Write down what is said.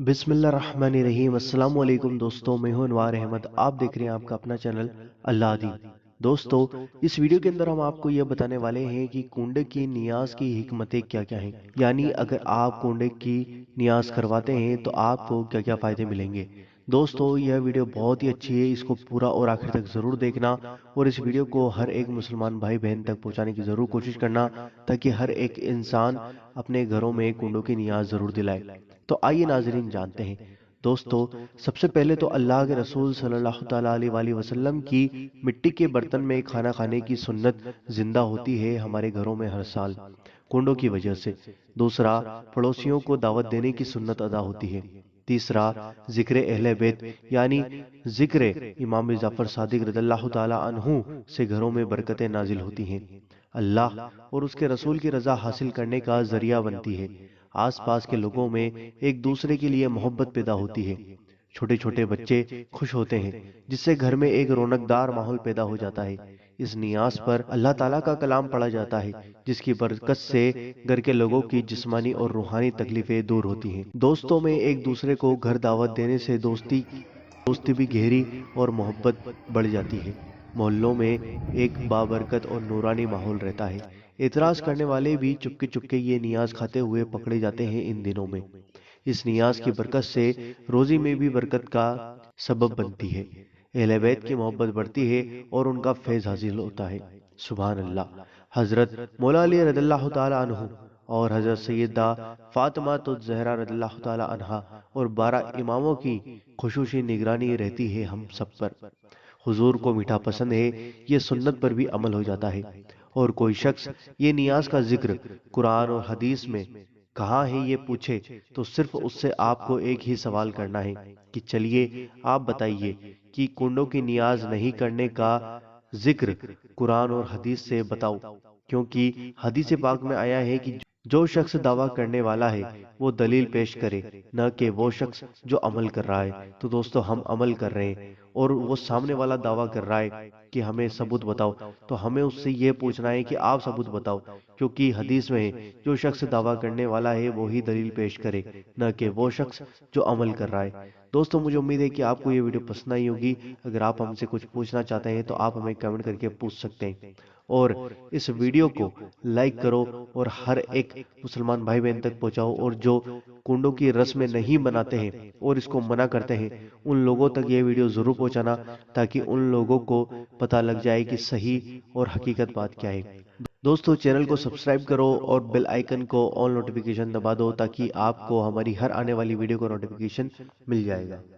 बिस्मिल्लाहिर्रहमानिर्रहीम। अस्सलाम वालेकुम दोस्तों, मैं हूं अनवार अहमद। आप देख रहे हैं आपका अपना चैनल अल्लाह दी। दोस्तों, इस वीडियो के अंदर हम आपको यह बताने वाले हैं कि कुंडे की नियाज की हिकमतें क्या क्या हैं। यानी अगर आप कुंडे की नियाज करवाते हैं तो आपको क्या क्या फायदे मिलेंगे। दोस्तों, यह वीडियो बहुत ही अच्छी है, इसको पूरा और आखिर तक जरूर देखना और इस वीडियो को हर एक मुसलमान भाई बहन तक पहुंचाने की जरूर कोशिश करना, ताकि हर एक इंसान अपने घरों में कुंडों की नियाज जरूर दिलाए। तो आइए नाजरीन जानते हैं। दोस्तों, सबसे पहले तो अल्लाह के रसूल सल्लल्लाहु तआला अलैहि वसल्लम की मिट्टी के बर्तन में खाना खाने की सुन्नत जिंदा होती है हमारे घरों में हर साल कुंडों की वजह से। दूसरा, पड़ोसियों को दावत देने की सुन्नत अदा होती है। तीसरा, जिक्र अहले बैत यानी जिक्र इमाम जाफर सादिक रदियल्लाहु ताला अन्हु से घरों में बरकतें नाजिल होती हैं। अल्लाह और उसके रसूल की रजा हासिल करने का जरिया बनती है। आसपास के लोगों में एक दूसरे के लिए मोहब्बत पैदा होती है। छोटे छोटे बच्चे खुश होते हैं, जिससे घर में एक रौनकदार माहौल पैदा हो जाता है। इस नियाज पर अल्लाह ताला का कलाम पढ़ा जाता है, जिसकी बरकत से घर के लोगों की जिस्मानी और रूहानी तकलीफें दूर होती हैं। दोस्तों में एक दूसरे को घर दावत देने से दोस्ती दोस्ती भी गहरी और मोहब्बत बढ़ जाती है। मोहल्लों में एक बाबरकत और नूरानी माहौल रहता है। एतराज करने वाले भी चुपके चुपके ये नियाज खाते हुए पकड़े जाते हैं इन दिनों में। इस नियाज की बरकत से रोजी में भी बरकत का सबब बनती है। अहले बैत की मोहब्बत बढ़ती है और उनका फैज हासिल होता है। सुभान अल्लाह। हजरत मौला अली रदियल्लाहु ताला अन्हु और हजरत सैयदा फातिमा तो जहरा रदियल्लाहु ताला अन्हा और 12 इमामों की खुशूसी निगरानी रहती है हम सब पर। हुजूर को मीठा पसंद है, ये सुन्नत पर भी अमल हो जाता है। और कोई शख्स ये नियाज का जिक्र कुरान और हदीस में कहाँ है ये पूछे, तो सिर्फ उससे आपको एक ही सवाल करना है कि चलिए आप बताइए कि कुंडों की नियाज नहीं करने का जिक्र कुरान और हदीस से बताओ। क्योंकि हदीस पाक में आया है कि जो शख्स दावा करने वाला है वो दलील पेश करे, न कि वो शख्स जो अमल कर रहा है। तो दोस्तों, हम अमल कर रहे हैं और वो सामने वाला दावा कर रहा है कि हमें सबूत बताओ, तो हमें उससे ये पूछना है कि आप सबूत बताओ। क्योंकि हदीस में है, जो शख्स दावा करने वाला है वो ही दलील पेश करे, न कि वो शख्स जो अमल कर रहा है। दोस्तों, मुझे उम्मीद है कि आपको ये वीडियो पसंद आई होगी। अगर आप हमसे कुछ पूछना चाहते हैं तो आप हमें कमेंट करके पूछ सकते हैं। और इस वीडियो को लाइक करो और हर एक मुसलमान भाई बहन तक पहुंचाओ। और जो कुंडों की रस्में नहीं बनाते हैं और इसको मना करते हैं, उन लोगों तक ये वीडियो जरूर पहुंचाना, ताकि उन लोगों को पता लग जाए कि सही और हकीकत बात क्या है। दोस्तों, चैनल को सब्सक्राइब करो और बेल आइकन को ऑल नोटिफिकेशन दबा दो, ताकि आपको हमारी हर आने वाली वीडियो का नोटिफिकेशन मिल जाएगा।